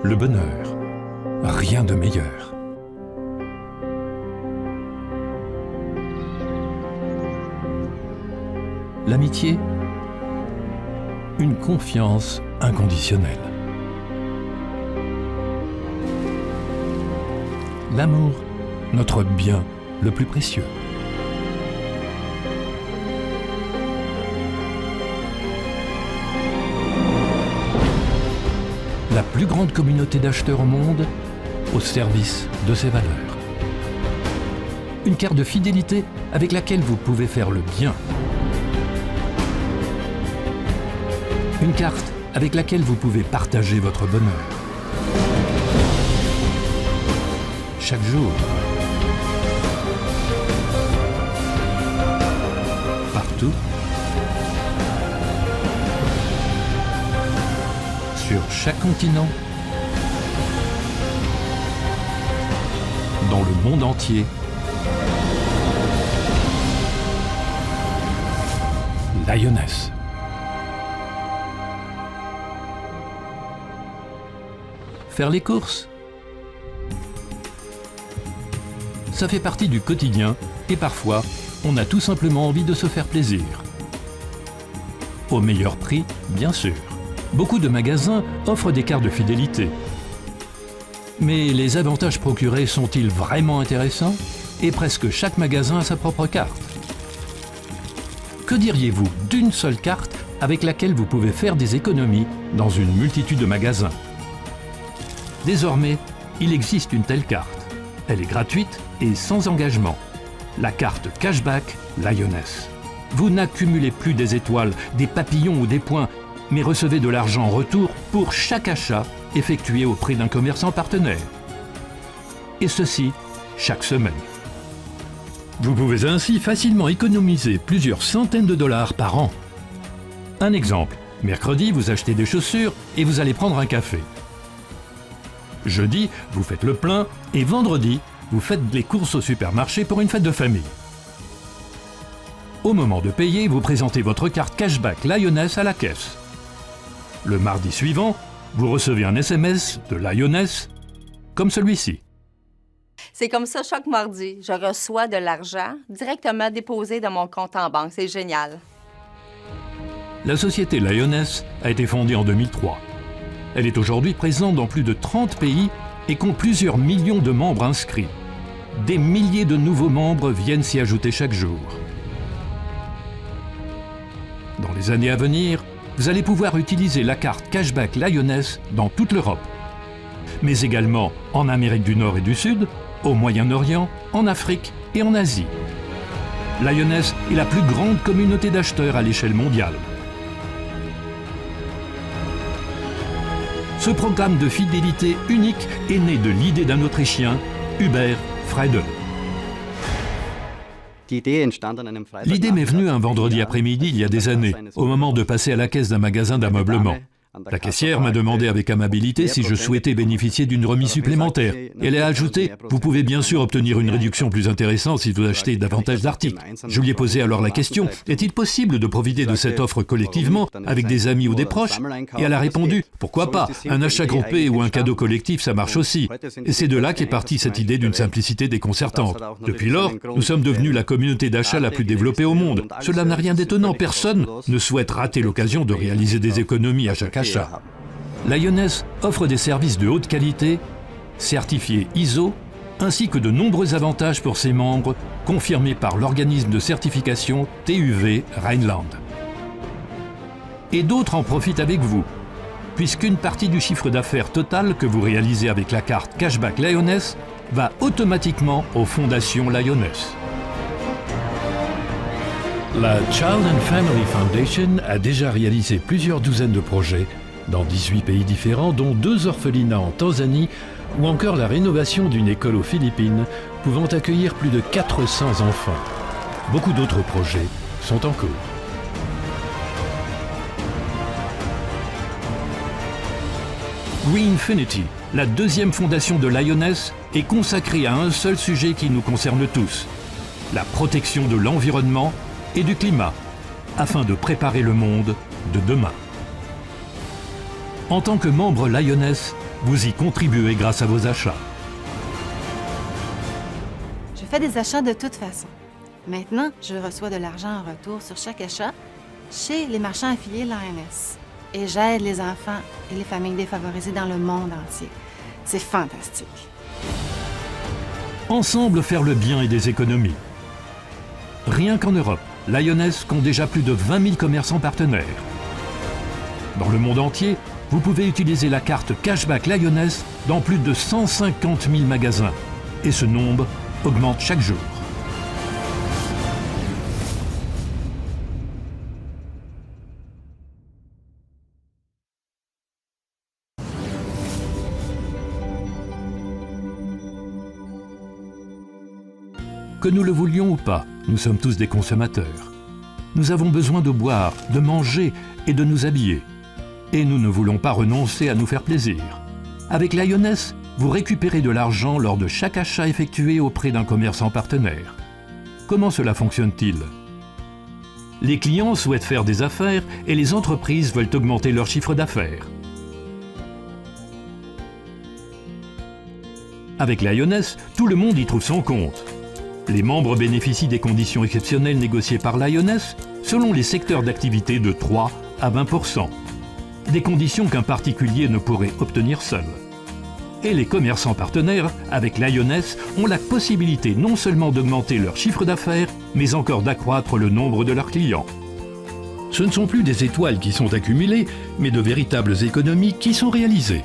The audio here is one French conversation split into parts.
le bonheur. Rien de meilleur. L'amitié, une confiance inconditionnelle. L'amour, notre bien le plus précieux. La plus grande communauté d'acheteurs au monde au service de ses valeurs. Une carte de fidélité avec laquelle vous pouvez faire le bien. Une carte avec laquelle vous pouvez partager votre bonheur. Chaque jour. Partout. Sur chaque continent. Dans le monde entier. Lioness. Faire les courses, ça fait partie du quotidien et parfois, on a tout simplement envie de se faire plaisir. Au meilleur prix, bien sûr. Beaucoup de magasins offrent des cartes de fidélité. Mais les avantages procurés sont-ils vraiment intéressants? Et presque chaque magasin a sa propre carte. Que diriez-vous d'une seule carte avec laquelle vous pouvez faire des économies dans une multitude de magasins? Désormais, il existe une telle carte. Elle est gratuite et sans engagement. La carte Cashback Lioness. Vous n'accumulez plus des étoiles, des papillons ou des points, mais recevez de l'argent en retour pour chaque achat effectué auprès d'un commerçant partenaire. Et ceci, chaque semaine. Vous pouvez ainsi facilement économiser plusieurs centaines de dollars par an. Un exemple, mercredi, vous achetez des chaussures et vous allez prendre un café. Jeudi, vous faites le plein et vendredi, vous faites les courses au supermarché pour une fête de famille. Au moment de payer, vous présentez votre carte Cashback Lioness à la caisse. Le mardi suivant, vous recevez un SMS de Lioness comme celui-ci. C'est comme ça chaque mardi. Je reçois de l'argent directement déposé dans mon compte en banque. C'est génial. La société Lioness a été fondée en 2003. Elle est aujourd'hui présente dans plus de 30 pays et compte plusieurs millions de membres inscrits. Des milliers de nouveaux membres viennent s'y ajouter chaque jour. Dans les années à venir, vous allez pouvoir utiliser la carte Cashback Lioness dans toute l'Europe, mais également en Amérique du Nord et du Sud, au Moyen-Orient, en Afrique et en Asie. Lioness est la plus grande communauté d'acheteurs à l'échelle mondiale. Ce programme de fidélité unique est né de l'idée d'un Autrichien, Hubert Freidel. L'idée m'est venue un vendredi après-midi il y a des années, au moment de passer à la caisse d'un magasin d'ameublement. La caissière m'a demandé avec amabilité si je souhaitais bénéficier d'une remise supplémentaire. Elle a ajouté « Vous pouvez bien sûr obtenir une réduction plus intéressante si vous achetez davantage d'articles ». Je lui ai posé alors la question « Est-il possible de profiter de cette offre collectivement, avec des amis ou des proches ?» Et elle a répondu « Pourquoi pas? Un achat groupé ou un cadeau collectif, ça marche aussi ». Et c'est de là qu'est partie cette idée d'une simplicité déconcertante. Depuis lors, nous sommes devenus la communauté d'achat la plus développée au monde. Cela n'a rien d'étonnant, personne ne souhaite rater l'occasion de réaliser des économies à chaque achat. Lioness offre des services de haute qualité, certifiés ISO, ainsi que de nombreux avantages pour ses membres, confirmés par l'organisme de certification TÜV Rheinland. Et d'autres en profitent avec vous, puisqu'une partie du chiffre d'affaires total que vous réalisez avec la carte Cashback Lioness va automatiquement aux fondations Lioness. La Child and Family Foundation a déjà réalisé plusieurs douzaines de projets dans 18 pays différents, dont 2 orphelinats en Tanzanie ou encore la rénovation d'une école aux Philippines pouvant accueillir plus de 400 enfants. Beaucoup d'autres projets sont en cours. Greenfinity, la deuxième fondation de Lioness, est consacrée à un seul sujet qui nous concerne tous, la protection de l'environnement et du climat, afin de préparer le monde de demain. En tant que membre Lioness, vous y contribuez grâce à vos achats. Je fais des achats de toute façon. Maintenant, je reçois de l'argent en retour sur chaque achat chez les marchands affiliés Lioness. Et j'aide les enfants et les familles défavorisées dans le monde entier. C'est fantastique. Ensemble, faire le bien et des économies. Rien qu'en Europe, Lioness compte déjà plus de 20 000 commerçants partenaires. Dans le monde entier, vous pouvez utiliser la carte Cashback Lioness dans plus de 150 000 magasins. Et ce nombre augmente chaque jour. Que nous le voulions ou pas, nous sommes tous des consommateurs. Nous avons besoin de boire, de manger et de nous habiller. Et nous ne voulons pas renoncer à nous faire plaisir. Avec Lioness, vous récupérez de l'argent lors de chaque achat effectué auprès d'un commerçant partenaire. Comment cela fonctionne-t-il? Les clients souhaitent faire des affaires et les entreprises veulent augmenter leur chiffre d'affaires. Avec Lioness, tout le monde y trouve son compte. Les membres bénéficient des conditions exceptionnelles négociées par Lioness selon les secteurs d'activité de 3 à 20%. Des conditions qu'un particulier ne pourrait obtenir seul. Et les commerçants partenaires, avec Lioness, ont la possibilité non seulement d'augmenter leur chiffre d'affaires, mais encore d'accroître le nombre de leurs clients. Ce ne sont plus des étoiles qui sont accumulées, mais de véritables économies qui sont réalisées.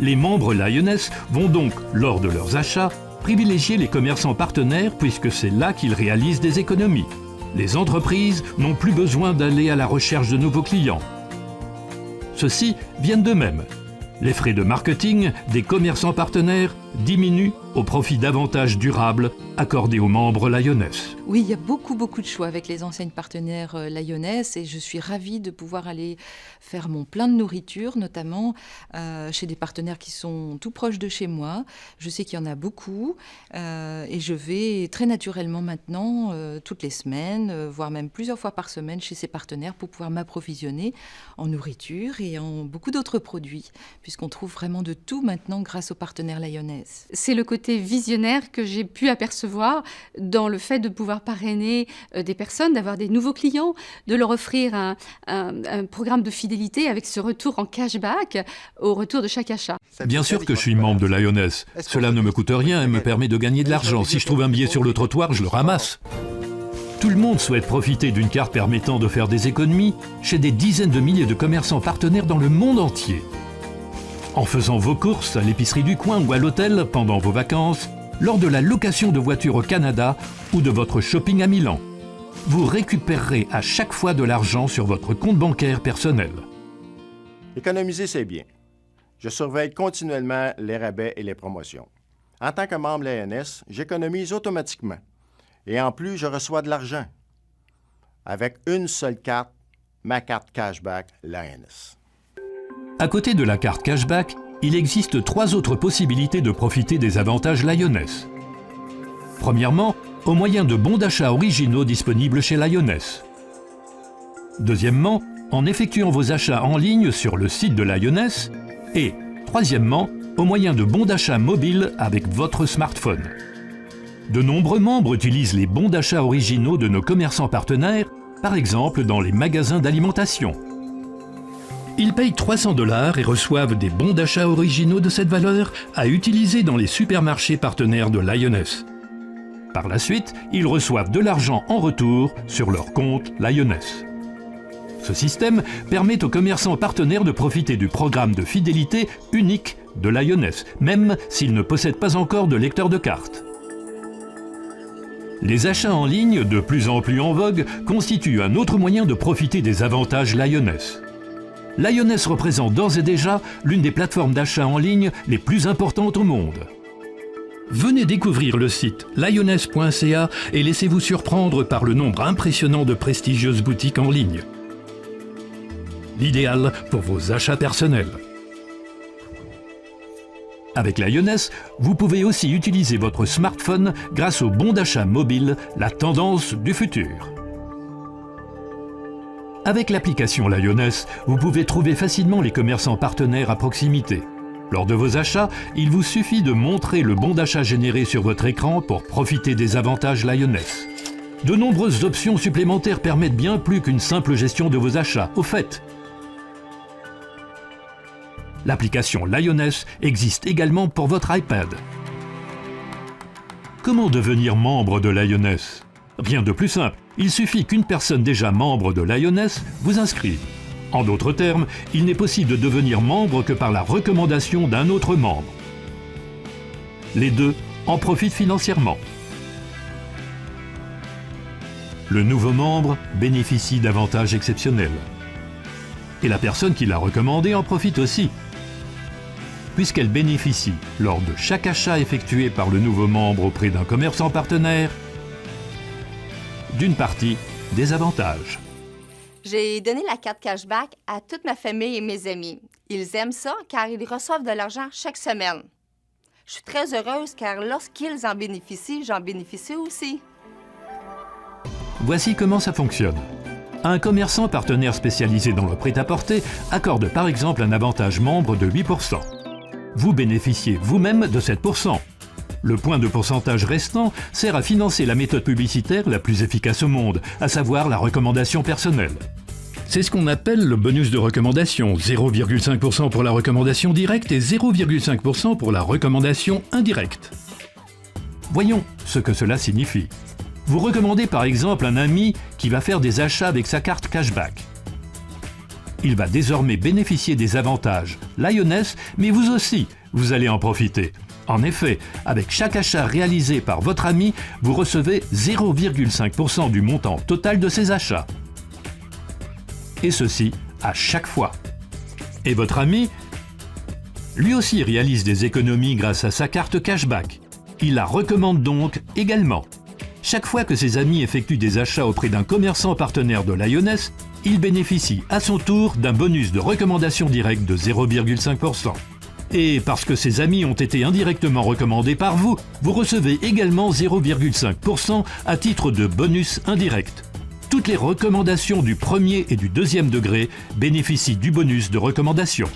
Les membres Lioness vont donc, lors de leurs achats, privilégier les commerçants partenaires puisque c'est là qu'ils réalisent des économies. Les entreprises n'ont plus besoin d'aller à la recherche de nouveaux clients. Ceux-ci viennent d'eux-mêmes. Les frais de marketing des commerçants partenaires diminuent au profit d'avantages durables accordés aux membres Lioness. Oui, il y a beaucoup de choix avec les enseignes partenaires Lioness et je suis ravie de pouvoir aller faire mon plein de nourriture, notamment chez des partenaires qui sont tout proches de chez moi. Je sais qu'il y en a beaucoup et je vais très naturellement maintenant, toutes les semaines, voire même plusieurs fois par semaine chez ces partenaires pour pouvoir m'approvisionner en nourriture et en beaucoup d'autres produits, puisqu'on trouve vraiment de tout maintenant grâce aux partenaires Lioness. C'est le côté visionnaire que j'ai pu apercevoir dans le fait de pouvoir parrainer des personnes, d'avoir des nouveaux clients, de leur offrir un programme de fidélité avec ce retour en cashback au retour de chaque achat. Bien sûr que je suis membre de Lioness. Cela ne me coûte rien et me permet de gagner de l'argent. Si je trouve un billet sur le trottoir, je le ramasse. Tout le monde souhaite profiter d'une carte permettant de faire des économies chez des dizaines de milliers de commerçants partenaires dans le monde entier. En faisant vos courses à l'épicerie du coin ou à l'hôtel pendant vos vacances, lors de la location de voitures au Canada ou de votre shopping à Milan. Vous récupérerez à chaque fois de l'argent sur votre compte bancaire personnel. Économiser, c'est bien. Je surveille continuellement les rabais et les promotions. En tant que membre Lioness, j'économise automatiquement. Et en plus, je reçois de l'argent. Avec une seule carte, ma carte Cashback Lioness. À côté de la carte Cashback, il existe 3 autres possibilités de profiter des avantages Lioness. Premièrement, au moyen de bons d'achat originaux disponibles chez Lioness. Deuxièmement, en effectuant vos achats en ligne sur le site de Lioness. Et, troisièmement, au moyen de bons d'achat mobiles avec votre smartphone. De nombreux membres utilisent les bons d'achat originaux de nos commerçants partenaires, par exemple dans les magasins d'alimentation. Ils payent 300 $ et reçoivent des bons d'achat originaux de cette valeur à utiliser dans les supermarchés partenaires de Lioness. Par la suite, ils reçoivent de l'argent en retour sur leur compte Lioness. Ce système permet aux commerçants partenaires de profiter du programme de fidélité unique de Lioness, même s'ils ne possèdent pas encore de lecteur de carte. Les achats en ligne, de plus en plus en vogue, constituent un autre moyen de profiter des avantages Lioness. Lioness représente d'ores et déjà l'une des plateformes d'achat en ligne les plus importantes au monde. Venez découvrir le site lioness.ca et laissez-vous surprendre par le nombre impressionnant de prestigieuses boutiques en ligne. L'idéal pour vos achats personnels. Avec Lioness, vous pouvez aussi utiliser votre smartphone grâce au bon d'achat mobile, la tendance du futur. Avec l'application Lioness, vous pouvez trouver facilement les commerçants partenaires à proximité. Lors de vos achats, il vous suffit de montrer le bon d'achat généré sur votre écran pour profiter des avantages Lioness. De nombreuses options supplémentaires permettent bien plus qu'une simple gestion de vos achats. Au fait, l'application Lioness existe également pour votre iPad. Comment devenir membre de Lioness? Rien de plus simple, il suffit qu'une personne déjà membre de Lioness vous inscrive. En d'autres termes, il n'est possible de devenir membre que par la recommandation d'un autre membre. Les deux en profitent financièrement. Le nouveau membre bénéficie d'avantages exceptionnels. Et la personne qui l'a recommandé en profite aussi, puisqu'elle bénéficie, lors de chaque achat effectué par le nouveau membre auprès d'un commerçant partenaire, d'une partie des avantages. J'ai donné la carte cashback à toute ma famille et mes amis. Ils aiment ça car ils reçoivent de l'argent chaque semaine. Je suis très heureuse car lorsqu'ils en bénéficient, j'en bénéficie aussi. Voici comment ça fonctionne. Un commerçant partenaire spécialisé dans le prêt-à-porter accorde par exemple un avantage membre de 8%. Vous bénéficiez vous-même de 7%. Le point de pourcentage restant sert à financer la méthode publicitaire la plus efficace au monde, à savoir la recommandation personnelle. C'est ce qu'on appelle le bonus de recommandation, 0,5% pour la recommandation directe et 0,5% pour la recommandation indirecte. Voyons ce que cela signifie. Vous recommandez par exemple un ami qui va faire des achats avec sa carte cashback. Il va désormais bénéficier des avantages Lioness, mais vous aussi, vous allez en profiter. En effet, avec chaque achat réalisé par votre ami, vous recevez 0,5% du montant total de ses achats. Et ceci à chaque fois. Et votre ami, lui aussi réalise des économies grâce à sa carte cashback. Il la recommande donc également. Chaque fois que ses amis effectuent des achats auprès d'un commerçant partenaire de Lioness, il bénéficie à son tour d'un bonus de recommandation directe de 0,5%. Et parce que ses amis ont été indirectement recommandés par vous, vous recevez également 0,5% à titre de bonus indirect. Toutes les recommandations du premier et du deuxième degré bénéficient du bonus de recommandation.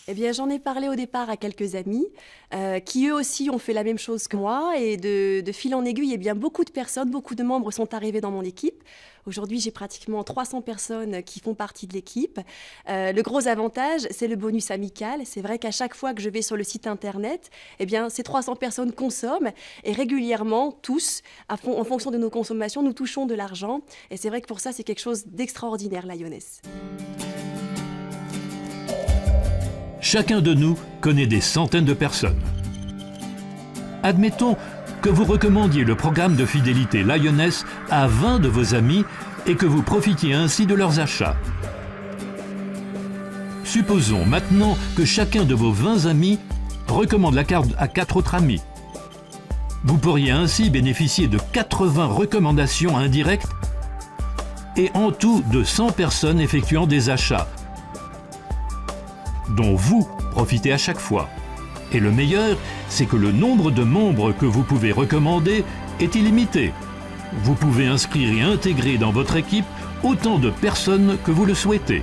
Eh bien, j'en ai parlé au départ à quelques amis qui eux aussi ont fait la même chose que moi et de fil en aiguille, eh bien, beaucoup de personnes, beaucoup de membres sont arrivés dans mon équipe. Aujourd'hui, j'ai pratiquement 300 personnes qui font partie de l'équipe. Le gros avantage, c'est le bonus amical. C'est vrai qu'à chaque fois que je vais sur le site internet, eh bien, ces 300 personnes consomment et régulièrement, tous, en fonction de nos consommations, nous touchons de l'argent. Et c'est vrai que pour ça, c'est quelque chose d'extraordinaire, Lioness. Chacun de nous connaît des centaines de personnes. Admettons que vous recommandiez le programme de fidélité Lioness à 20 de vos amis et que vous profitiez ainsi de leurs achats. Supposons maintenant que chacun de vos 20 amis recommande la carte à 4 autres amis. Vous pourriez ainsi bénéficier de 80 recommandations indirectes et en tout de 100 personnes effectuant des achats, dont vous profitez à chaque fois. Et le meilleur, c'est que le nombre de membres que vous pouvez recommander est illimité. Vous pouvez inscrire et intégrer dans votre équipe autant de personnes que vous le souhaitez.